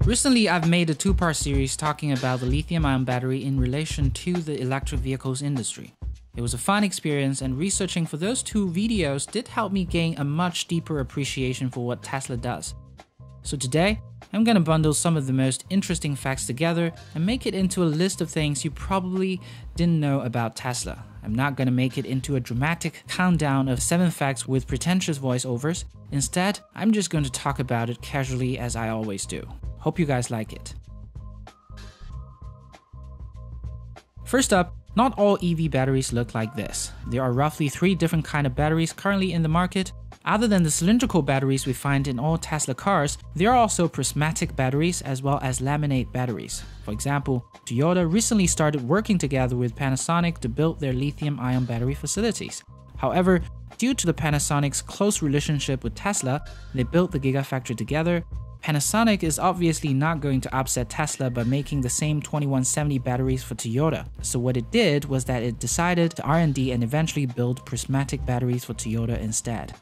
Recently, I've made a two-part series talking about the lithium-ion battery in relation to the electric vehicles industry. It was a fun experience, and researching for those two videos did help me gain a much deeper appreciation for what Tesla does. So today, I'm gonna bundle some of the most interesting facts together and make it into a list of things you probably didn't know about Tesla. I'm not gonna make it into a dramatic countdown of 7 facts with pretentious voiceovers. Instead, I'm just going to talk about it casually as I always do. Hope you guys like it. First up, not all EV batteries look like this. There are roughly 3 different kinds of batteries currently in the market. Other than the cylindrical batteries we find in all Tesla cars, there are also prismatic batteries as well as laminate batteries. For example, Toyota recently started working together with Panasonic to build their lithium-ion battery facilities. However, due to the Panasonic's close relationship with Tesla, they built the Gigafactory together. Panasonic is obviously not going to upset Tesla by making the same 2170 batteries for Toyota. So what it did was that it decided to R&D and eventually build prismatic batteries for Toyota instead.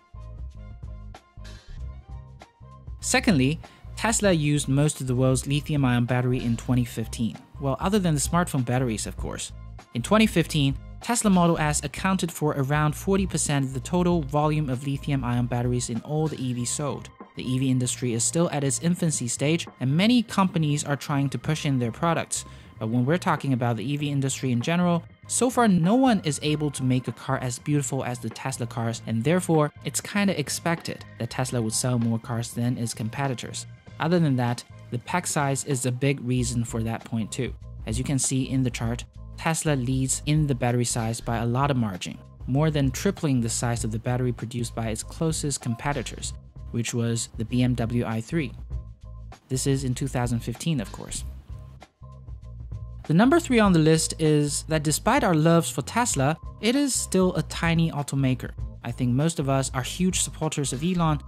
Secondly, Tesla used most of the world's lithium-ion battery in 2015. Well, other than the smartphone batteries, of course. In 2015, Tesla Model S accounted for around 40% of the total volume of lithium-ion batteries in all the EVs sold. The EV industry is still at its infancy stage, and many companies are trying to push in their products. But when we're talking about the EV industry in general, so far no one is able to make a car as beautiful as the Tesla cars, and therefore it's kinda expected that Tesla would sell more cars than its competitors. Other than that, the pack size is a big reason for that point too. As you can see in the chart, Tesla leads in the battery size by a lot of margin, more than tripling the size of the battery produced by its closest competitors, which was the BMW i3. This is in 2015, of course. The number 3 on the list is that despite our loves for Tesla, it is still a tiny automaker. I think most of us are huge supporters of Elon,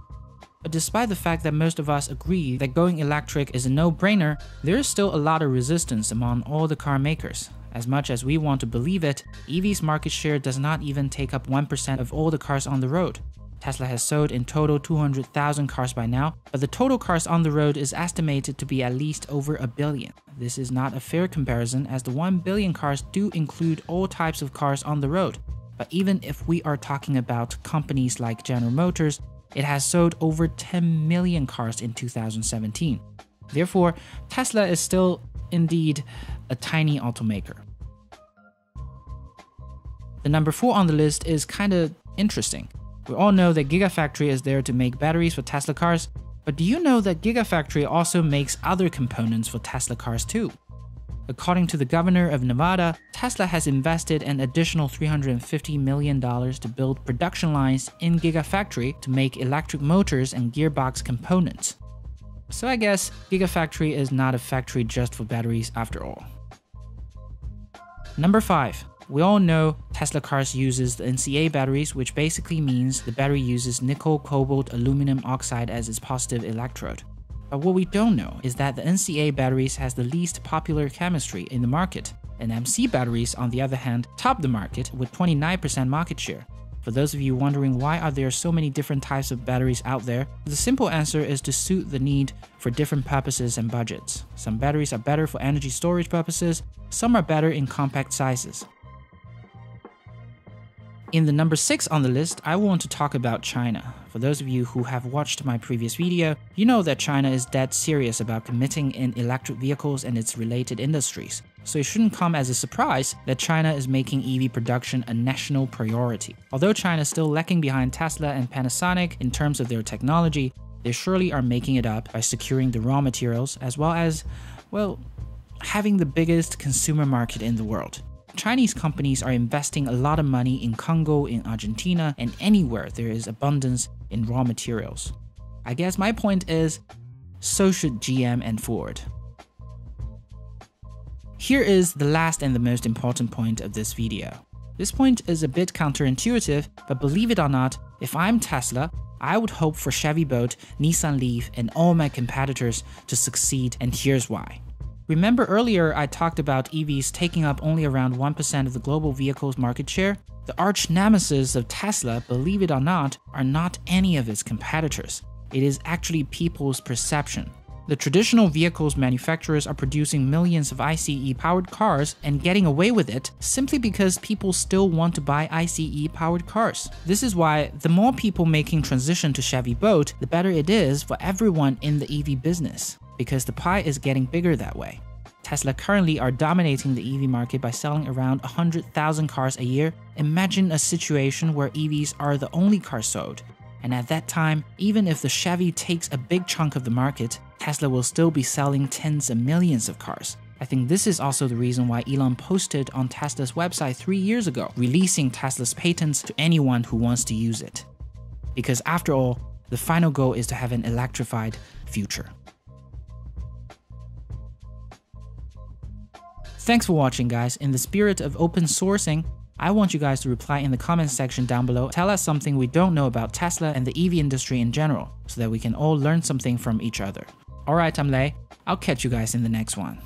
but despite the fact that most of us agree that going electric is a no-brainer, there is still a lot of resistance among all the car makers. As much as we want to believe it, EV's market share does not even take up 1% of all the cars on the road. Tesla has sold in total 200,000 cars by now, but the total cars on the road is estimated to be at least over 1 billion. This is not a fair comparison, as the 1 billion cars do include all types of cars on the road. But even if we are talking about companies like General Motors, it has sold over 10 million cars in 2017. Therefore, Tesla is still indeed a tiny automaker. The number 4 on the list is kinda interesting. We all know that Gigafactory is there to make batteries for Tesla cars, but do you know that Gigafactory also makes other components for Tesla cars too? According to the governor of Nevada, Tesla has invested an additional $350 million to build production lines in Gigafactory to make electric motors and gearbox components. So I guess Gigafactory is not a factory just for batteries after all. Number 5. We all know Tesla cars uses the NCA batteries, which basically means the battery uses nickel, cobalt, aluminum oxide as its positive electrode. But what we don't know is that the NCA batteries has the least popular chemistry in the market, and MC batteries, on the other hand, top the market with 29% market share. For those of you wondering why are there so many different types of batteries out there, the simple answer is to suit the need for different purposes and budgets. Some batteries are better for energy storage purposes, some are better in compact sizes. In the number 6 on the list, I want to talk about China. For those of you who have watched my previous video, you know that China is dead serious about committing in electric vehicles and its related industries. So it shouldn't come as a surprise that China is making EV production a national priority. Although China is still lacking behind Tesla and Panasonic in terms of their technology, they surely are making it up by securing the raw materials as well as, well, having the biggest consumer market in the world. Chinese companies are investing a lot of money in Congo, in Argentina, and anywhere there is abundance in raw materials. I guess my point is, so should GM and Ford. Here is the last and the most important point of this video. This point is a bit counterintuitive, but believe it or not, if I'm Tesla, I would hope for Chevy Bolt, Nissan Leaf, and all my competitors to succeed, and here's why. Remember earlier I talked about EVs taking up only around 1% of the global vehicles market share? The arch nemesis of Tesla, believe it or not, are not any of its competitors. It is actually people's perception. The traditional vehicles manufacturers are producing millions of ICE-powered cars and getting away with it simply because people still want to buy ICE-powered cars. This is why the more people making transition to Chevy Bolt, the better it is for everyone in the EV business, because the pie is getting bigger that way. Tesla currently are dominating the EV market by selling around 100,000 cars a year. Imagine a situation where EVs are the only cars sold. And at that time, even if the Chevy takes a big chunk of the market, Tesla will still be selling tens of millions of cars. I think this is also the reason why Elon posted on Tesla's website 3 years ago, releasing Tesla's patents to anyone who wants to use it. Because after all, the final goal is to have an electrified future. Thanks for watching, guys. In the spirit of open sourcing, I want you guys to reply in the comments section down below. Tell us something we don't know about Tesla and the EV industry in general, so that we can all learn something from each other. Alright, I'm Lei. I'll catch you guys in the next one.